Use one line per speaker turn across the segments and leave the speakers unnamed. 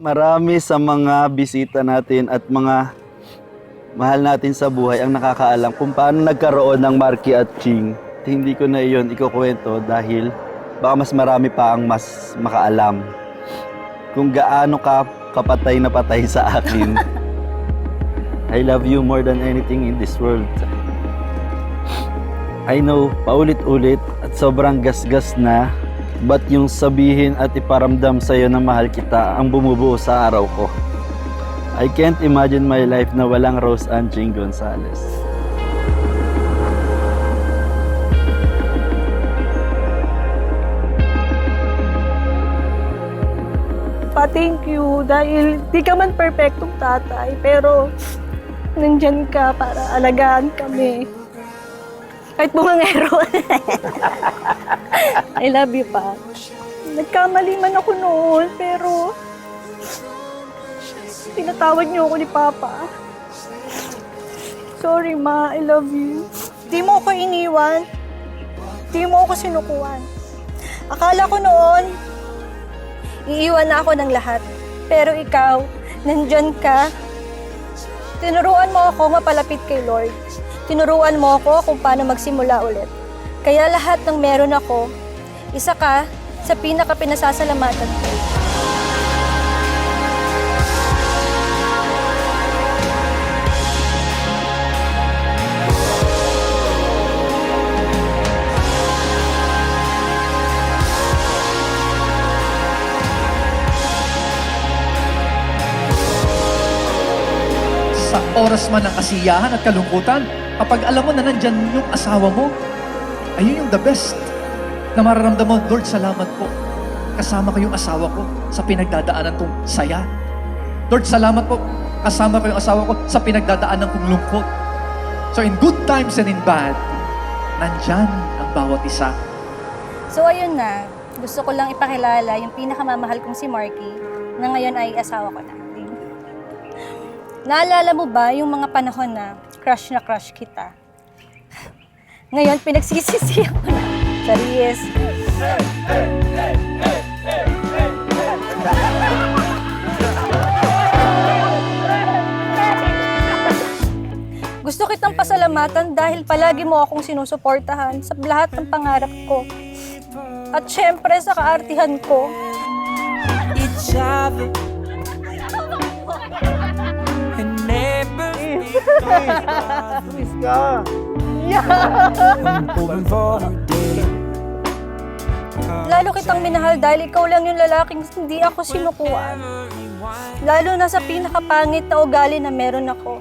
Marami sa mga bisita natin at mga mahal natin sa buhay ang nakakaalam kung paano nagkaroon ng Marky at Ching. Hindi ko na iyon ikukwento dahil baka mas marami pa ang mas makaalam kung gaano ka kapatay na patay sa akin. I love you more than anything in this world. I know, paulit-ulit at sobrang gasgas na, but yung sabihin at iparamdam sa'yo na mahal kita ang bumubuo sa araw ko. I can't imagine my life na walang Rose Ann Ching Gonzales.
Thank you dahil di ka man perfectong tatay pero nandyan ka para alagaan kami. Kahit bungangero. I love you pa. Nagkamali man ako noon pero tinatawad niyo ako ni Papa. Sorry ma, I love you. Di mo ako iniwan. Di mo ako sinukuan. Akala ko noon iiwan na ako ng lahat. Pero ikaw, nandyan ka. Tinuruan mo ako mapalapit kay Lord. Tinuruan mo ako kung paano magsimula ulit. Kaya lahat ng meron ako, isa ka sa pinaka-pinasasalamatan ko.
Sa oras man ng kasiyahan at kalungkutan, kapag alam mo na nandyan yung asawa mo, ayun yung the best na mararamdaman mo, Lord, salamat po. Kasama ko yung asawa ko sa pinagdadaanan kong saya. Lord, salamat po. Kasama ko yung asawa ko sa pinagdadaanan kong lungkot. So in good times and in bad, nandyan ang bawat isa.
So ayun na, gusto ko lang ipakilala yung pinakamamahal kong si Marky na ngayon ay asawa ko na. Naalala mo ba yung mga panahon na crush kita? Ngayon, pinagsisisihan ko na. Charis. Gusto kitang pasalamatan dahil palagi mo akong sinusuportahan sa lahat ng pangarap ko. At syempre sa kaartihan ko.
Each other.
Miss ka!
Lalo kitang minahal dahil ikaw lang yung lalaking hindi ako sinukuan. Lalo na sa pinakapangit na ugali na meron ako.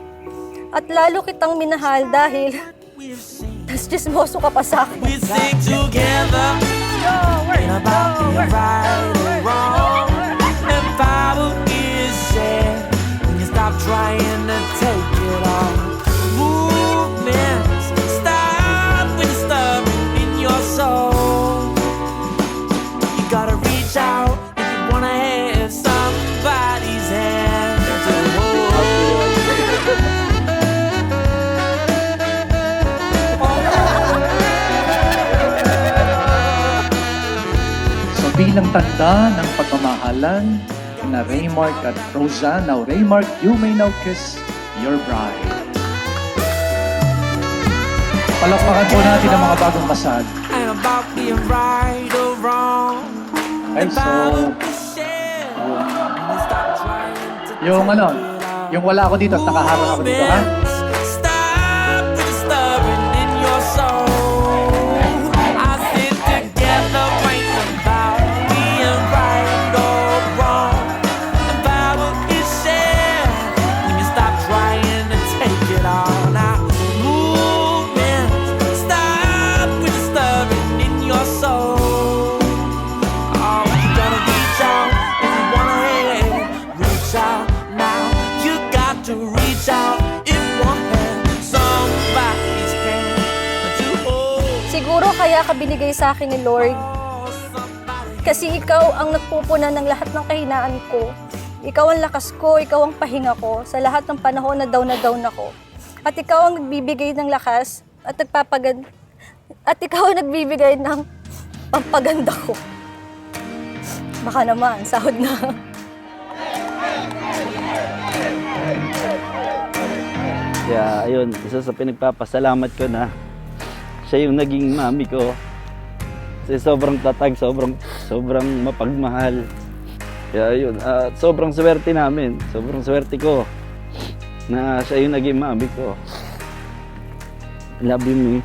At lalo kitang minahal dahil tas chismoso ka pa sa akin.
We stick together. Ain't about being right or wrong. And power is shared when you stop trying to take it all. Movements stop when you stop in your soul. You gotta reach out if you wanna have somebody's hand to hold.
So bilang tanda ng pagmamahalan na Raymark at Rosa, now Raymark, you may now kiss your bride. Palakpakan po natin ang mga bagong kasal.
Ain't about being right or wrong.
Okay, so
About to share when you stop trying to
yung ano, yung wala ako dito at nakaharap ako dito, ha?
Stop the disturbing in your soul. I sit together, ain't about being right or wrong. About what is shared when you stop trying to take it all. Now, movement, stop the disturbing in your soul. Oh, you gotta reach out if you wanna have, reach out now. You got to reach out if you want somebody's hand to hold.
Siguro kaya ka binigay sa akin ni Lord. Kasi ikaw ang nagpupunan ng lahat ng kahinaan ko. Ikaw ang lakas ko, ikaw ang pahinga ko sa lahat ng panahon na down ako. At ikaw ang nagbibigay ng lakas at at ikaw ang nagbibigay ng pampaganda ko. Baka naman, sahod na.
Kaya ayun, isa sa pinagpapasalamat ko na siya yung naging mami ko. Kasi sobrang tatag, sobrang mapagmahal. Kaya ayun, sobrang swerte namin. Sobrang swerte ko na siya yung naging mami ko. Love you, me.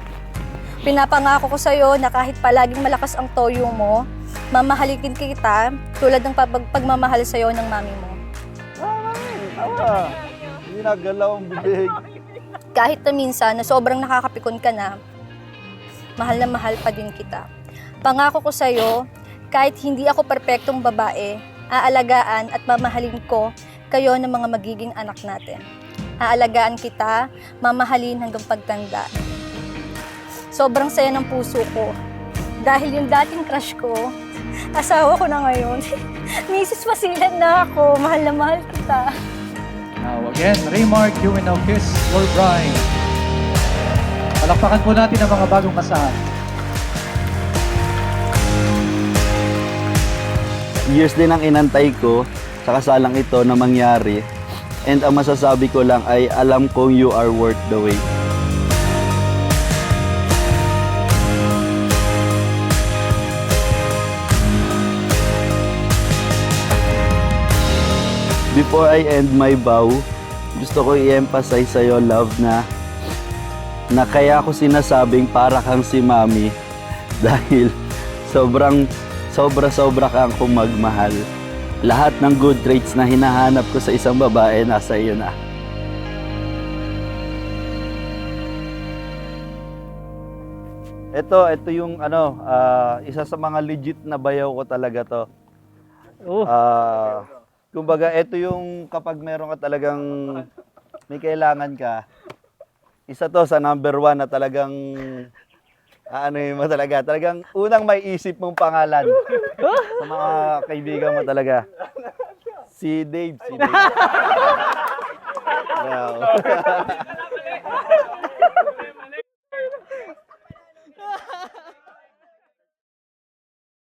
Pinapangako ko sa'yo na kahit palaging malakas ang toyo mo, mamahalikin kita tulad ng pagmamahal sa'yo ng mami mo.
Tawa. Hindi nagalaw ang bibig.
Kahit na minsan na sobrang nakakapikon ka na mahal pa din kita. Pangako ko sa'yo, kahit hindi ako perpektong babae, aalagaan at mamahalin ko kayo ng mga magiging anak natin. Aalagaan kita, mamahalin hanggang pagtanda. Sobrang saya ng puso ko. Dahil yung dating crush ko, asawa ko na ngayon. Mrs. Masilan na ako, mahal na mahal kita.
Now again, Raymark, you will now kiss your bride. Palakpakan po natin ang mga bagong kasal.
Years din ang inantay ko sa kasalang ito na mangyari. And ang masasabi ko lang ay alam kong you are worth the wait. Before I end my vow, gusto ko i-emphasize sa'yo, love, na kaya ako sinasabing para kang si mami dahil sobra kang kung magmahal. Lahat ng good traits na hinahanap ko sa isang babae, nasa iyo na. Ito yung isa sa mga legit na bayaw ko talaga to. Kumbaga, ito yung kapag meron ka talagang may kailangan ka, isa to sa number 1 na talagang mo talaga. Talagang unang may isip mong pangalan sa mga kaibigan mo talaga. Si Dave. Wow.